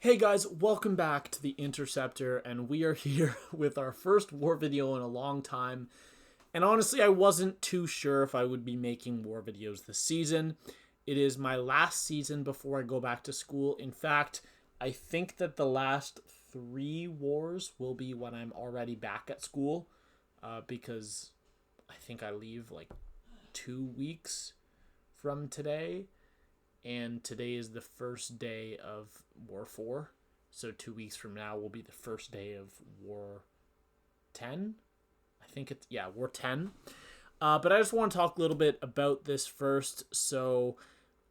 Hey guys, welcome back to the Interceptor, and we are here with our first war video in a long time. And honestly, I wasn't too sure if I would be making war videos this season. It is my last season before I go back to school. In fact, I think that the last 3 wars will be when I'm already back at school, because I think I leave like 2 weeks from today. And today is the first day of War 4. So 2 weeks from now will be the first day of War 10. I think it's, yeah, War 10. But I just want to talk a little bit about this first. So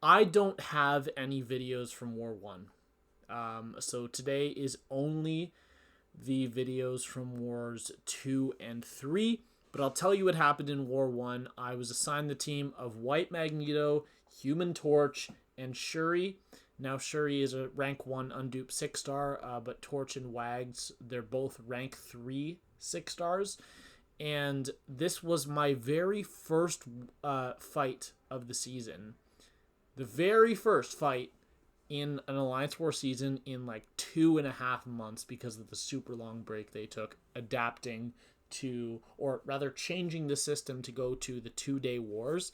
I don't have any videos from War 1. So today is only the videos from Wars 2 and 3. But I'll tell you what happened in War 1. I was assigned the team of White Magneto, Human Torch, and Shuri. Now Shuri is a rank 1 unduped 6-star, but Torch and Wags, they're both rank 3 6-stars. And this was my very first fight of the season. The very first fight in an Alliance War season in like 2.5 months because of the super long break they took adapting to, or rather changing the system to go to the 2-day wars.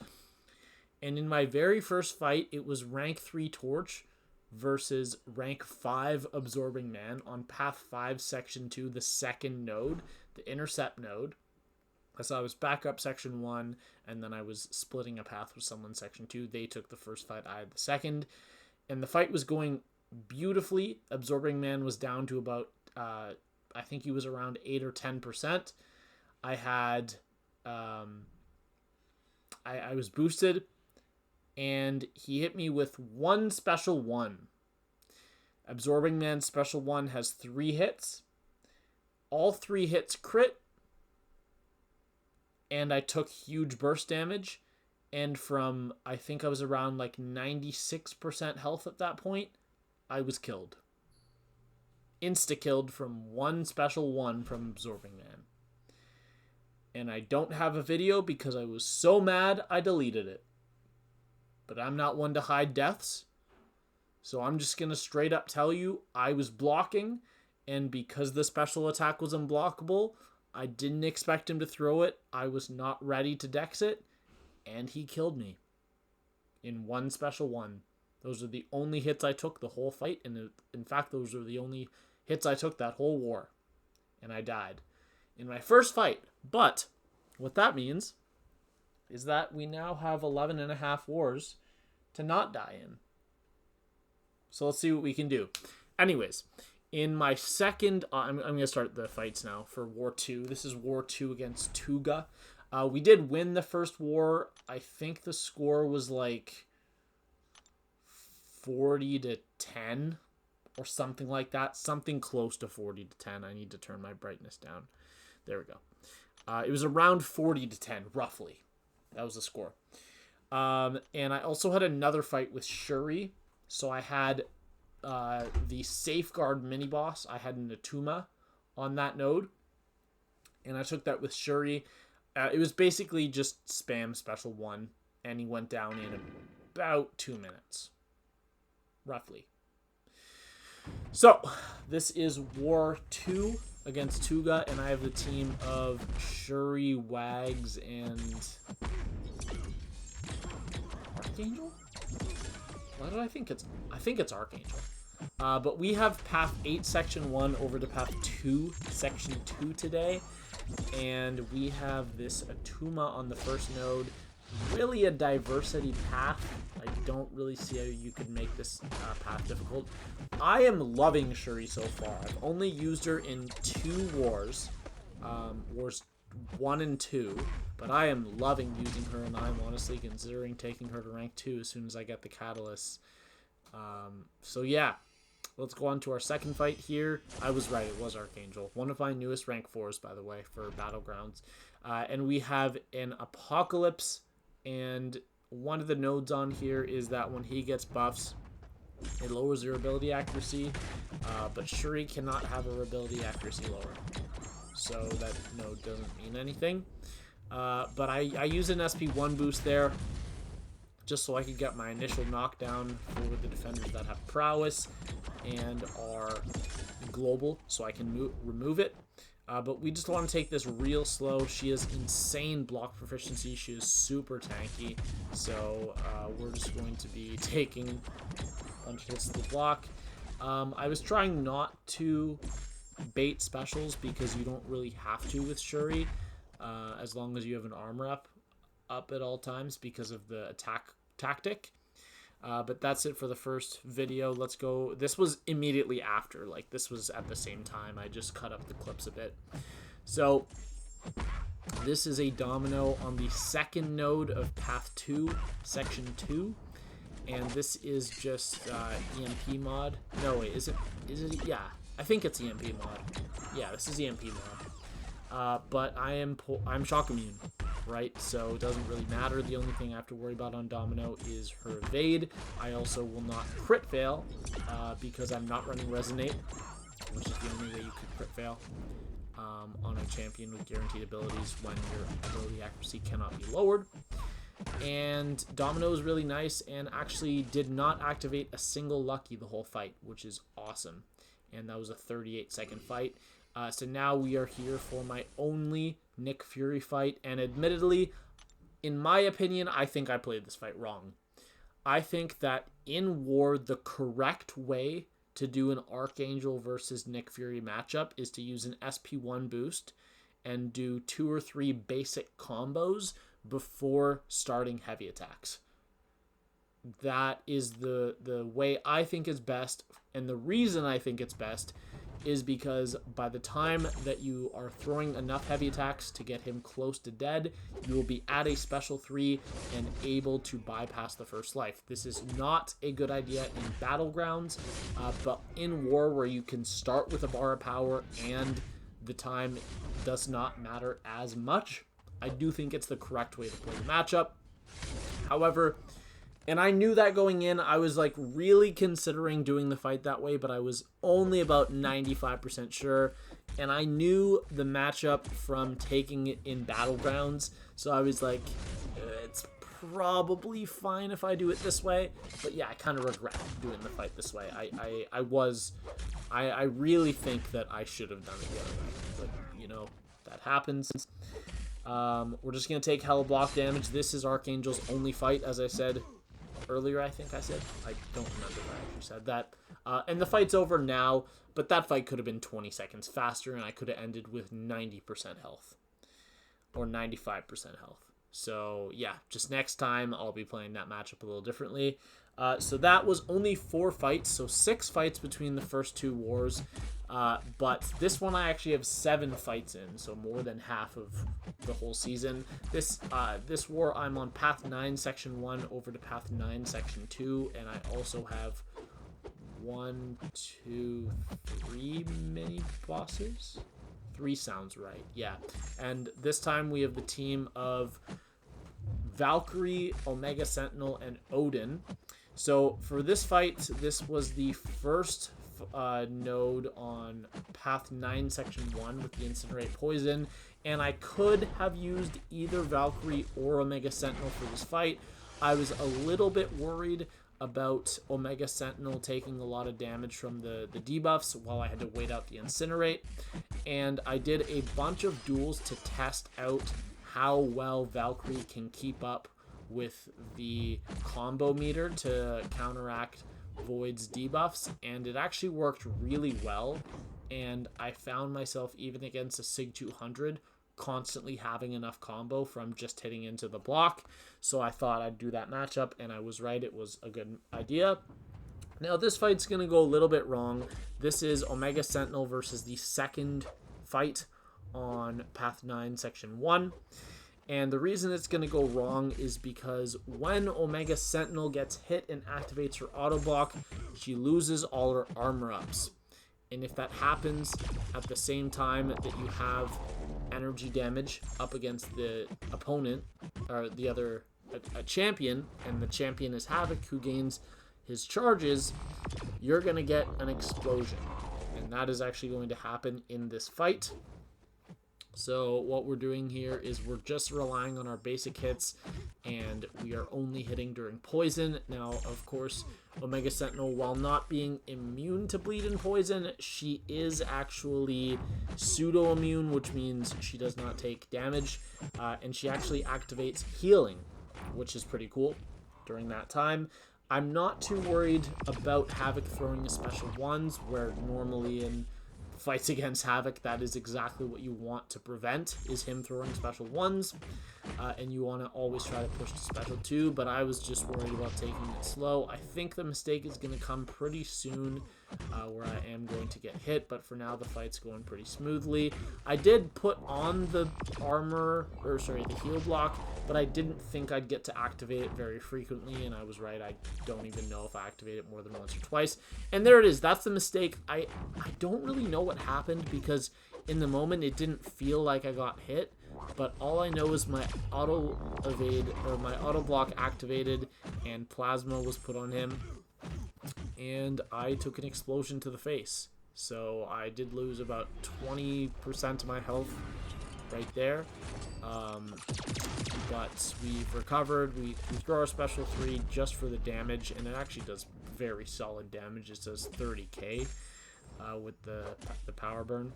And in my very first fight, it was rank 3 Torch versus rank 5 Absorbing Man on Path 5, Section 2, the second node, the Intercept node. So I was back up Section 1, and then I was splitting a path with someone Section 2. They took the first fight, I had the second. And the fight was going beautifully. Absorbing Man was down to about, I think he was around 8 or 10%. I had, I was boosted, and he hit me with one special 1. Absorbing Man's special 1 has 3 hits. All 3 hits crit. And I took huge burst damage. And from, I think I was around like 96% health at that point, I was killed. Insta-killed from one special 1 from Absorbing Man. And I don't have a video because I was so mad I deleted it. But I'm not one to hide deaths. So I'm just going to straight up tell you I was blocking. And because the special attack was unblockable, I didn't expect him to throw it. I was not ready to dex it. And he killed me. In one special 1. Those are the only hits I took the whole fight. And in fact, those are the only hits I took that whole war. And I died in my first fight. But what that means is that we now have 11.5 wars to not die in. So let's see what we can do. Anyways, in my second, I'm going to start the fights now for War 2. This is War 2 against Tuga. We did win the first war. I think the score was like 40-10 or something like that. Something close to 40-10. I need to turn my brightness down. There we go. It was around 40-10, roughly. That was the score. And I also had another fight with Shuri. So I had the Safeguard mini-boss. I had an Attuma on that node. And I took that with Shuri. It was basically just spam special 1. And he went down in about 2 minutes. Roughly. So, this is War 2 against Tuga, and I have the team of Shuri, Wags, and Archangel? Why did I think it's... I think it's Archangel. But we have Path 8, Section 1 over to Path 2, Section 2 today. And we have this Attuma on the first node. Really a diversity path. I don't really see how you could make this path difficult. I am loving Shuri so far. I've only used her in 2 wars. Wars 1 and 2. But I am loving using her, and I'm honestly considering taking her to rank 2 as soon as I get the catalysts. So yeah. Let's go on to our second fight here. I was right, it was Archangel. One of my newest rank 4s, by the way, for Battlegrounds. And we have an Apocalypse, and one of the nodes on here is that when he gets buffs, it lowers your ability accuracy, but Shuri cannot have her ability accuracy lower. So that node doesn't mean anything. But I use an SP1 boost there. just so I could get my initial knockdown for the defenders that have prowess and are global, so I can remove it. But we just want to take this real slow. She has insane block proficiency. She is super tanky, so we're just going to be taking a bunch of hits to the block. I was trying not to bait specials because you don't really have to with Shuri, as long as you have an armor up at all times because of the attack tactic. But that's it for the first video. Let's go. This was immediately after, like this was at the same time. I just cut up the clips a bit. So this is a Domino on the second node of path 2, section 2. And this is just EMP mod. No, wait, is it? Yeah, I think it's EMP mod. Yeah, this is EMP mod. But I'm shock immune, right? So it doesn't really matter. The only thing I have to worry about on Domino is her evade. I also will not crit fail because I'm not running Resonate, which is the only way you could crit fail on a champion with guaranteed abilities when your ability accuracy cannot be lowered. And Domino is really nice and actually did not activate a single lucky the whole fight, which is awesome. And that was a 38-second fight. So now we are here for my only Nick Fury fight. And admittedly, in my opinion, I think I played this fight wrong. I think that in War, the correct way to do an Archangel versus Nick Fury matchup is to use an SP1 boost and do 2 or 3 basic combos before starting heavy attacks. That is the way I think is best, and the reason I think it's best is because by the time that you are throwing enough heavy attacks to get him close to dead, you will be at a special 3 and able to bypass the first life. This is not a good idea in Battlegrounds, but in War, where you can start with a bar of power and the time does not matter as much, I do think it's the correct way to play the matchup. However, and I knew that going in, I was like really considering doing the fight that way, but I was only about 95% sure. And I knew the matchup from taking it in Battlegrounds, so I was like, it's probably fine if I do it this way. But yeah, I kind of regret doing the fight this way. I really think that I should have done it the other way. But, you know, that happens. We're just going to take hella block damage. This is Archangel's only fight, as I said earlier, I think I said. I don't remember if I actually said that. And the fight's over now, but that fight could have been 20 seconds faster, and I could have ended with 90% health. Or 95% health. So, yeah, just next time I'll be playing that matchup a little differently. So that was only 4 fights, so 6 fights between the first 2 wars. But this one I actually have 7 fights in, so more than half of the whole season. This war I'm on Path 9 Section 1 over to Path 9 Section 2, and I also have 1, 2, 3 mini bosses. 3 sounds right, yeah. And this time we have the team of Valkyrie, Omega Sentinel, and Odin. So for this fight, this was the first node on Path 9 Section 1 with the Incinerate Poison, and I could have used either Valkyrie or Omega Sentinel for this fight. I was a little bit worried about Omega Sentinel taking a lot of damage from the debuffs while I had to wait out the Incinerate, and I did a bunch of duels to test out how well Valkyrie can keep up with the combo meter to counteract Void's debuffs, and it actually worked really well, and I found myself, even against a Sig 200, constantly having enough combo from just hitting into the block. So I thought I'd do that matchup, and I was right. It was a good idea. Now this fight's going to go a little bit wrong. This is Omega Sentinel versus the second fight on Path 9 Section 1. And the reason it's going to go wrong is because when Omega Sentinel gets hit and activates her auto block, she loses all her armor ups. And if that happens at the same time that you have energy damage up against the opponent, or the other a champion, and the champion is Havok, who gains his charges, you're going to get an explosion. And that is actually going to happen in this fight. So what we're doing here is we're just relying on our basic hits, and we are only hitting during poison. Now, of course, Omega Sentinel, while not being immune to bleed and poison, she is actually pseudo-immune, which means she does not take damage, and she actually activates healing, which is pretty cool during that time. I'm not too worried about Havok throwing special ones, where normally in fights against Havok, that is exactly what you want to prevent, is him throwing special ones, and you want to always try to push to special 2, but I was just worried about taking it slow. I think the mistake is going to come pretty soon, where I am going to get hit, but for now the fight's going pretty smoothly. I did put on the the heal block, but I didn't think I'd get to activate it very frequently, and I was right. I don't even know if I activate it more than once or twice. And there it is. That's the mistake. I don't really know what happened, because in the moment it didn't feel like I got hit, but all I know is my auto evade, or my auto block activated, and plasma was put on him, and I took an explosion to the face. So I did lose about 20% of my health right there. But we've recovered. We throw our special 3 just for the damage, and it actually does very solid damage. It does 30k with the power burn.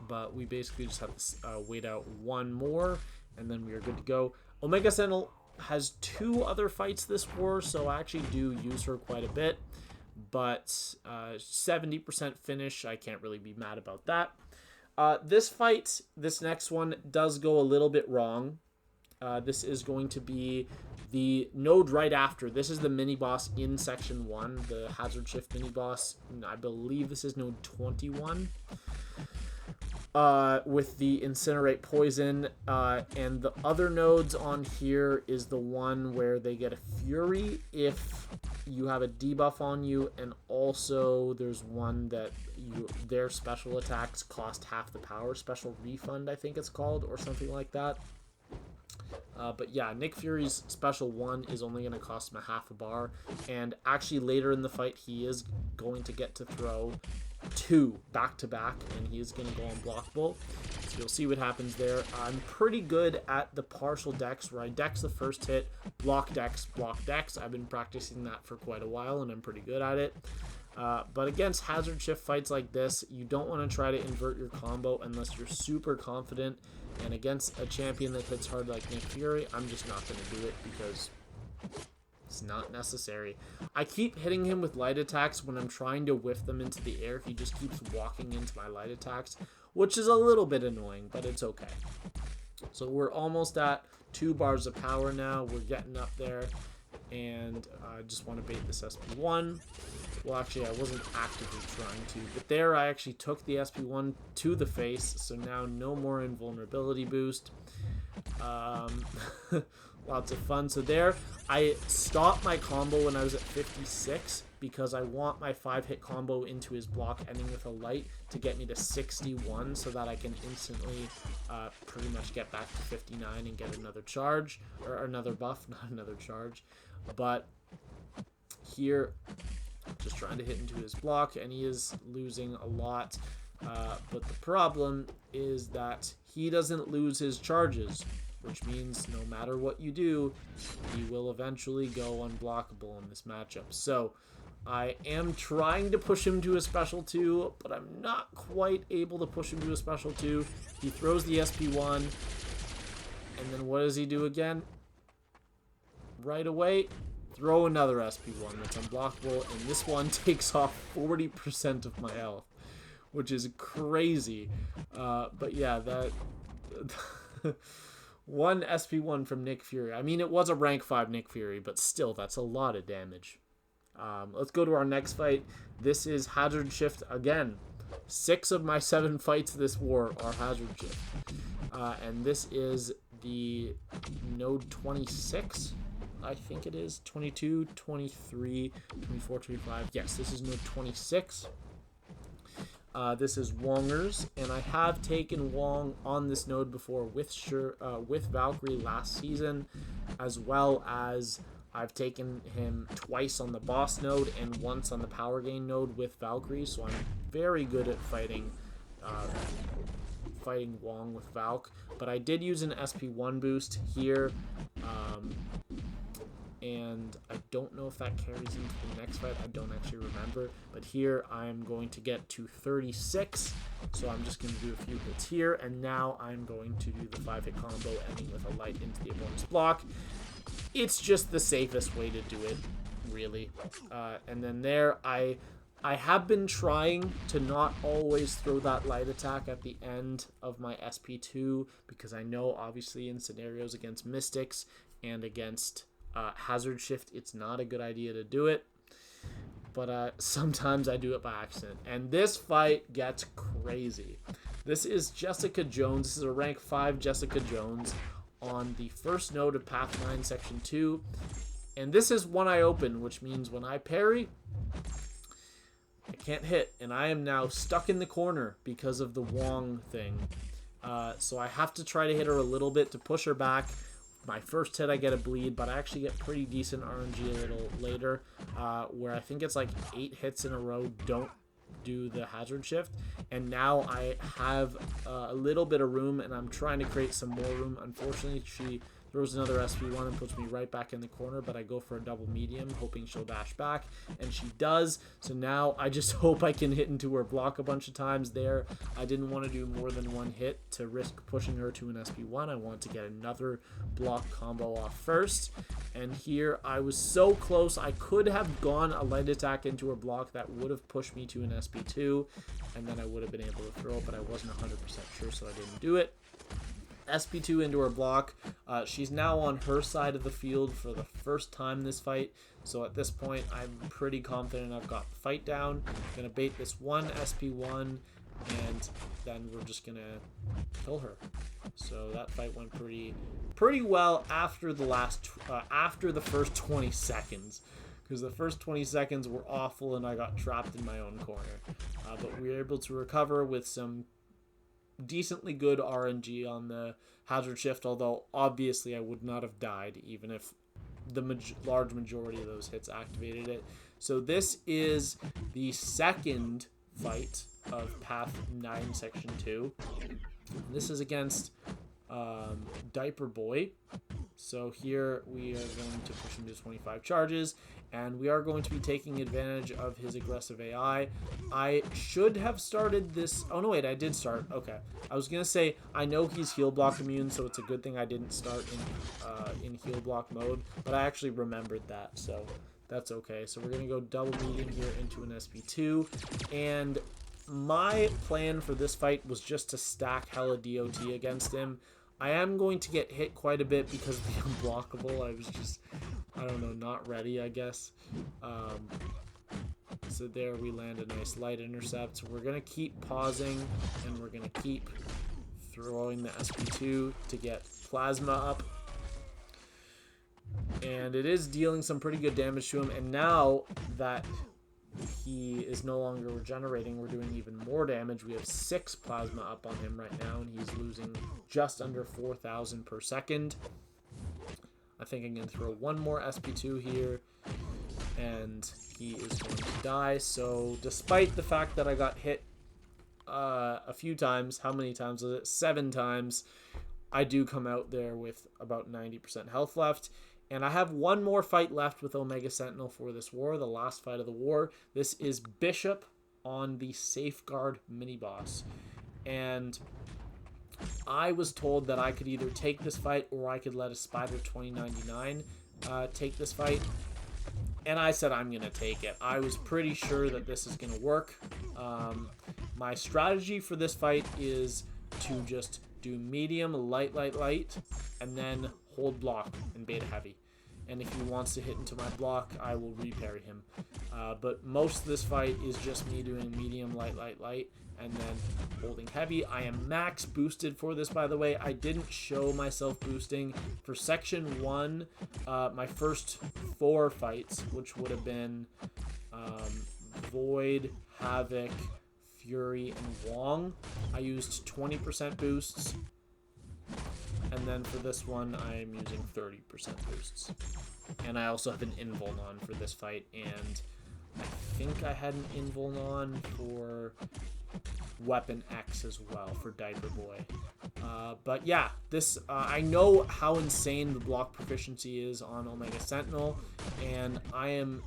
But we basically just have to wait out one more, and then we are good to go. Omega Sentinel has 2 other fights this war, so I actually do use her quite a bit. But 70% finish, I can't really be mad about that. This fight, this next one, does go a little bit wrong. This is going to be the node right after. This is the mini-boss in Section 1, the Hazard Shift mini-boss. I believe this is node 21. With the Incinerate Poison. And the other nodes on here is the one where they get a Fury if you have a debuff on you, and also there's one that their special attacks cost half the power. Special Refund, I think it's called, or something like that. But yeah, Nick Fury's special 1 is only going to cost him a half a bar, and actually later in the fight he is going to get to throw 2 back-to-back, and he is going to go unblockable. So you'll see what happens there. I'm pretty good at the partial dex, where I dex the first hit, block dex, block dex. I've been practicing that for quite a while, and I'm pretty good at it. But against Hazard Shift fights like this, you don't want to try to invert your combo unless you're super confident. And against a champion that hits hard like Nick Fury, I'm just not going to do it, because it's not necessary. I keep hitting him with light attacks when I'm trying to whiff them into the air. He just keeps walking into my light attacks, which is a little bit annoying, but it's okay. So we're almost at 2 bars of power now. We're getting up there, and I just want to bait this SP1. Well, actually, I wasn't actively trying to, but there I actually took the SP1 to the face, so now no more invulnerability boost. Lots of fun. So there, I stopped my combo when I was at 56, because I want my 5-hit combo into his block ending with a light to get me to 61, so that I can instantly pretty much get back to 59 and get another charge, or another buff, not another charge. But here, just trying to hit into his block, and he is losing a lot. But the problem is that he doesn't lose his charges, which means no matter what you do, he will eventually go unblockable in this matchup. So I am trying to push him to a special 2, but I'm not quite able to push him to a special 2. He throws the SP1, and then what does he do again? Right away, throw another SP1 that's unblockable, and this one takes off 40% of my health, which is crazy. But yeah, that one SP1 from Nick Fury. I mean, it was a rank 5 Nick Fury, but still, that's a lot of damage. Let's go to our next fight. This is Hazard Shift again. 6 of my 7 fights this war are Hazard Shift. And this is the node 26. I think it is 22, 23, 24, 25. Yes, this is node 26. This is Wongers, and I have taken Wong on this node before with Valkyrie last season, as well as I've taken him twice on the boss node and once on the power gain node with Valkyrie, so I'm very good at fighting fighting Wong with Valk, but I did use an SP1 boost here, and I don't know if that carries into the next fight. I don't actually remember, but here I'm going to get to 36, so I'm just going to do a few hits here, and now I'm going to do the 5-hit combo ending with a light into the opponent's block. It's just the safest way to do it, really. And then there, I have been trying to not always throw that light attack at the end of my SP2, because I know obviously in scenarios against Mystics and against Hazard Shift, it's not a good idea to do it. But sometimes I do it by accident. And this fight gets crazy. This is Jessica Jones. This is a rank 5 Jessica Jones on the first node of Path 9 Section 2. And this is one I open, which means when I parry, I can't hit. And I am now stuck in the corner because of the Wong thing. So I have to try to hit her a little bit to push her back. My first hit I get a bleed, but I actually get pretty decent RNG a little later, where I think it's like 8 hits in a row don't do the hazard shift, and now I have a little bit of room, and I'm trying to create some more room. Unfortunately, she throws another SP1 and puts me right back in the corner, but I go for a double medium, hoping she'll dash back, and she does. So now I just hope I can hit into her block a bunch of times there. I didn't want to do more than one hit to risk pushing her to an SP1. I want to get another block combo off first, and here I was so close. I could have gone a light attack into her block that would have pushed me to an SP2, and then I would have been able to throw it, but I wasn't 100% sure, so I didn't do it. SP2 into her block. She's now on her side of the field for the first time this fight, so at this point I'm pretty confident I've got the fight down. I'm gonna bait this one SP1, and then we're just gonna kill her. So that fight went pretty well after the first 20 seconds, because the first 20 seconds were awful and I got trapped in my own corner, but we were able to recover with some decently good RNG on the hazard shift, although obviously I would not have died even if the large majority of those hits activated it. So this is the second fight of Path 9 Section 2. This is against Diaper Boy. So here we are going to push him to 25 charges, and we are going to be taking advantage of his aggressive AI. I should have started this. Oh no, wait, I did start. Okay, I was gonna say I know he's heal block immune, so it's a good thing I didn't start in heal block mode, but I actually remembered that, so that's okay. So we're gonna go double medium here into an SP2, and my plan for this fight was just to stack hella DOT against him. I am going to get hit quite a bit because of the unblockable. I was just, I don't know, not ready, I guess. So there we land a nice light intercept. So we're going to keep pausing, and we're going to keep throwing the SP2 to get plasma up. And it is dealing some pretty good damage to him. And now that he is no longer regenerating, we're doing even more damage. We have 6 plasma up on him right now, and he's losing just under 4,000 per second. I think I'm going to throw one more SP2 here, and he is going to die. So despite the fact that I got hit a few times, how many times was it? 7 times, I do come out there with about 90% health left. And I have one more fight left with Omega Sentinel for this war, the last fight of the war. This is Bishop on the Safeguard mini-boss. And I was told that I could either take this fight or I could let a Spider 2099 take this fight. And I said I'm going to take it. I was pretty sure that this is going to work. My strategy for this fight is to just do medium, light, and then hold block and beta heavy. And if he wants to hit into my block, I will reparry him. But most of this fight is just me doing medium, light, and then holding heavy. I am max boosted for this, by the way. I didn't show myself boosting. For Section 1, my first 4 fights, which would have been Void, Havok, Fury, and Wong, I used 20% boosts. And then for this one, I am using 30% boosts. And I also have an invuln on for this fight, and I think I had an invuln on for Weapon X as well for Diaper Boy. But yeah, this I know how insane the block proficiency is on Omega Sentinel, and I am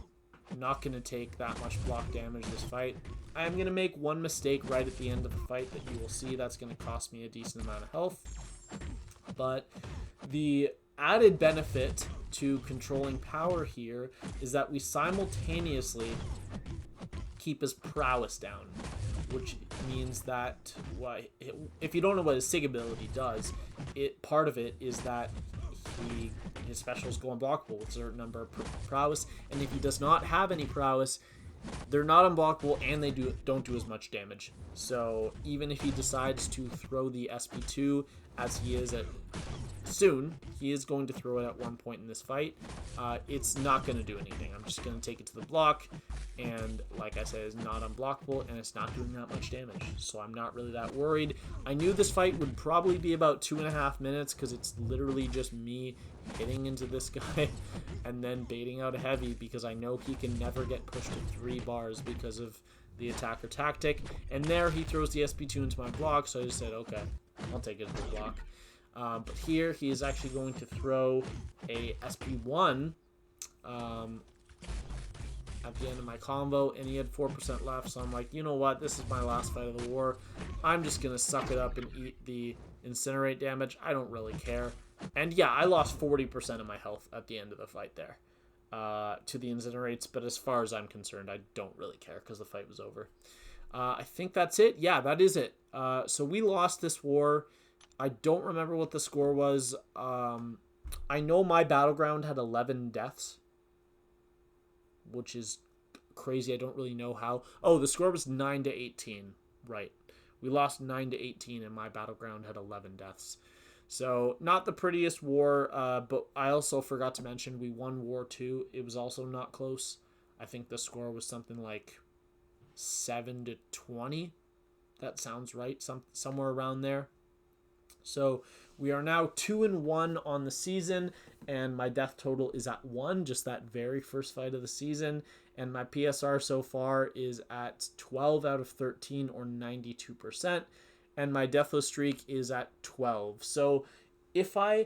not going to take that much block damage this fight. I am going to make one mistake right at the end of the fight that you will see. That's going to cost me a decent amount of health. But the added benefit to controlling power here is that we simultaneously keep his prowess down, which means that if you don't know what his SIG ability does, part of it is that his specials go unblockable with a certain number of prowess, and if he does not have any prowess, they're not unblockable and they don't do as much damage. So even if he decides to throw the SP2 as he is soon, he is going to throw it at one point in this fight. It's not going to do anything. I'm just going to take it to the block, and like I said, it's not unblockable and it's not doing that much damage, so I'm not really that worried. I knew this fight would probably be about 2.5 minutes because it's literally just me hitting into this guy and then baiting out a heavy, because I know he can never get pushed to 3 bars because of the attacker tactic. And there he throws the SP2 into my block, so I just said, okay, I'll take it to the block. But here he is actually going to throw a SP1 at the end of my combo, and he had 4% left, so I'm like, you know what, this is my last fight of the war. I'm just going to suck it up and eat the incinerate damage. I don't really care. And yeah, I lost 40% of my health at the end of the fight there to the incinerates, but as far as I'm concerned, I don't really care because the fight was over. I think that's it. Yeah, that is it. So we lost this war. I don't remember what the score was. I know my battleground had 11 deaths, which is crazy. I don't really know how. Oh, the score was 9-18. Right. We lost 9-18 and my battleground had 11 deaths. So not the prettiest war, but I also forgot to mention we won War 2. It was also not close. I think the score was something like 7-20. That sounds right. Somewhere around there. So we are now 2-1 on the season, and my death total is at 1, just that very first fight of the season. And my PSR so far is at 12 out of 13, or 92%. And my deathless streak is at 12. So if I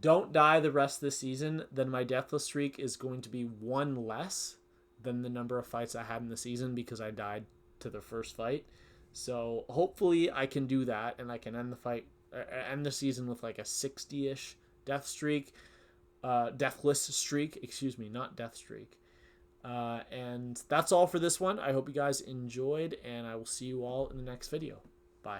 don't die the rest of the season, then my deathless streak is going to be 1 less than the number of fights I had in the season because I died to the first fight. So hopefully I can do that, and I can end the season with like a 60-ish deathless streak, excuse me, not death streak. And that's all for this one. I hope you guys enjoyed, and I will see you all in the next video. Bye.